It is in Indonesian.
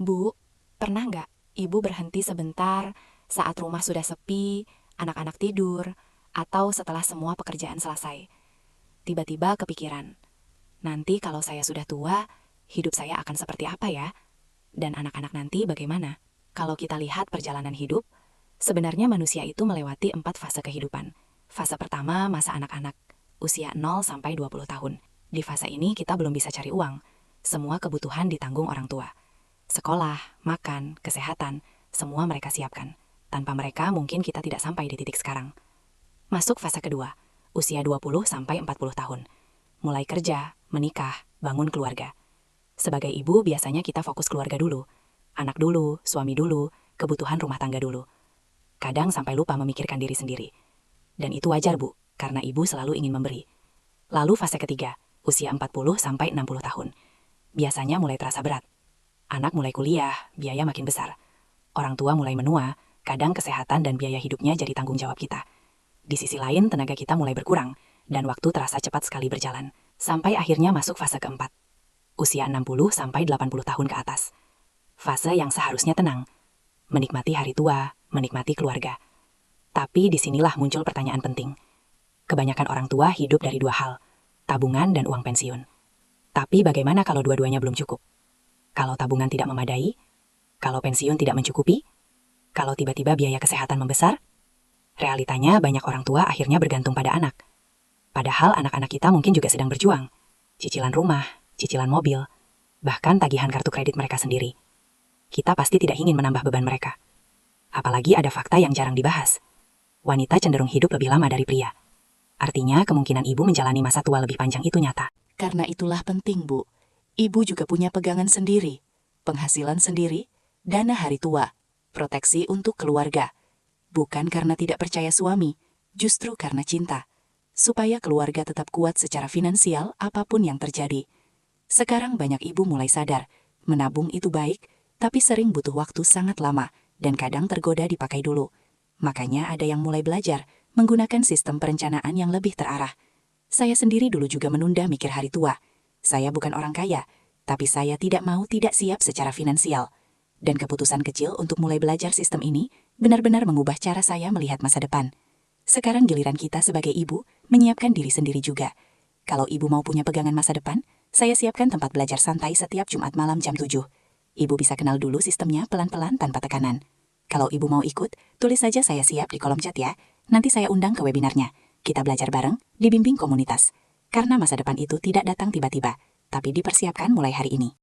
Bu, pernah nggak ibu berhenti sebentar saat rumah sudah sepi, anak-anak tidur, atau setelah semua pekerjaan selesai? Tiba-tiba kepikiran, nanti kalau saya sudah tua, hidup saya akan seperti apa ya? Dan anak-anak nanti bagaimana? Kalau kita lihat perjalanan hidup, sebenarnya manusia itu melewati 4 fase kehidupan. Fase pertama, masa anak-anak, usia 0 sampai 20 tahun. Di fase ini kita belum bisa cari uang. Semua kebutuhan ditanggung orang tua. Sekolah, makan, kesehatan, semua mereka siapkan. Tanpa mereka mungkin kita tidak sampai di titik sekarang. Masuk fase kedua, usia 20 sampai 40 tahun. Mulai kerja, menikah, bangun keluarga. Sebagai ibu biasanya kita fokus keluarga dulu. Anak dulu, suami dulu, kebutuhan rumah tangga dulu. Kadang sampai lupa memikirkan diri sendiri. Dan itu wajar, Bu, karena ibu selalu ingin memberi. Lalu fase ketiga, usia 40 sampai 60 tahun. Biasanya mulai terasa berat. Anak mulai kuliah, biaya makin besar. Orang tua mulai menua, kadang kesehatan dan biaya hidupnya jadi tanggung jawab kita. Di sisi lain, tenaga kita mulai berkurang, dan waktu terasa cepat sekali berjalan. Sampai akhirnya masuk fase keempat. Usia 60 sampai 80 tahun ke atas. Fase yang seharusnya tenang. Menikmati hari tua, menikmati keluarga. Tapi disinilah muncul pertanyaan penting. Kebanyakan orang tua hidup dari dua hal, tabungan dan uang pensiun. Tapi bagaimana kalau dua-duanya belum cukup? Kalau tabungan tidak memadai? Kalau pensiun tidak mencukupi? Kalau tiba-tiba biaya kesehatan membesar? Realitanya banyak orang tua akhirnya bergantung pada anak. Padahal anak-anak kita mungkin juga sedang berjuang. Cicilan rumah, cicilan mobil, bahkan tagihan kartu kredit mereka sendiri. Kita pasti tidak ingin menambah beban mereka. Apalagi ada fakta yang jarang dibahas. Wanita cenderung hidup lebih lama dari pria. Artinya kemungkinan ibu menjalani masa tua lebih panjang itu nyata. Karena itulah penting, Bu. Ibu juga punya pegangan sendiri, penghasilan sendiri, dana hari tua, proteksi untuk keluarga. Bukan karena tidak percaya suami, justru karena cinta. Supaya keluarga tetap kuat secara finansial apapun yang terjadi. Sekarang banyak ibu mulai sadar, menabung itu baik, tapi sering butuh waktu sangat lama, dan kadang tergoda dipakai dulu. Makanya ada yang mulai belajar, menggunakan sistem perencanaan yang lebih terarah. Saya sendiri dulu juga menunda mikir hari tua. Saya bukan orang kaya, tapi saya tidak mau tidak siap secara finansial. Dan keputusan kecil untuk mulai belajar sistem ini benar-benar mengubah cara saya melihat masa depan. Sekarang giliran kita sebagai ibu menyiapkan diri sendiri juga. Kalau ibu mau punya pegangan masa depan, saya siapkan tempat belajar santai setiap Jumat malam jam 7. Ibu bisa kenal dulu sistemnya pelan-pelan tanpa tekanan. Kalau ibu mau ikut, tulis saja saya siap di kolom chat ya. Nanti saya undang ke webinarnya. Kita belajar bareng, dibimbing komunitas. Karena masa depan itu tidak datang tiba-tiba, tapi dipersiapkan mulai hari ini.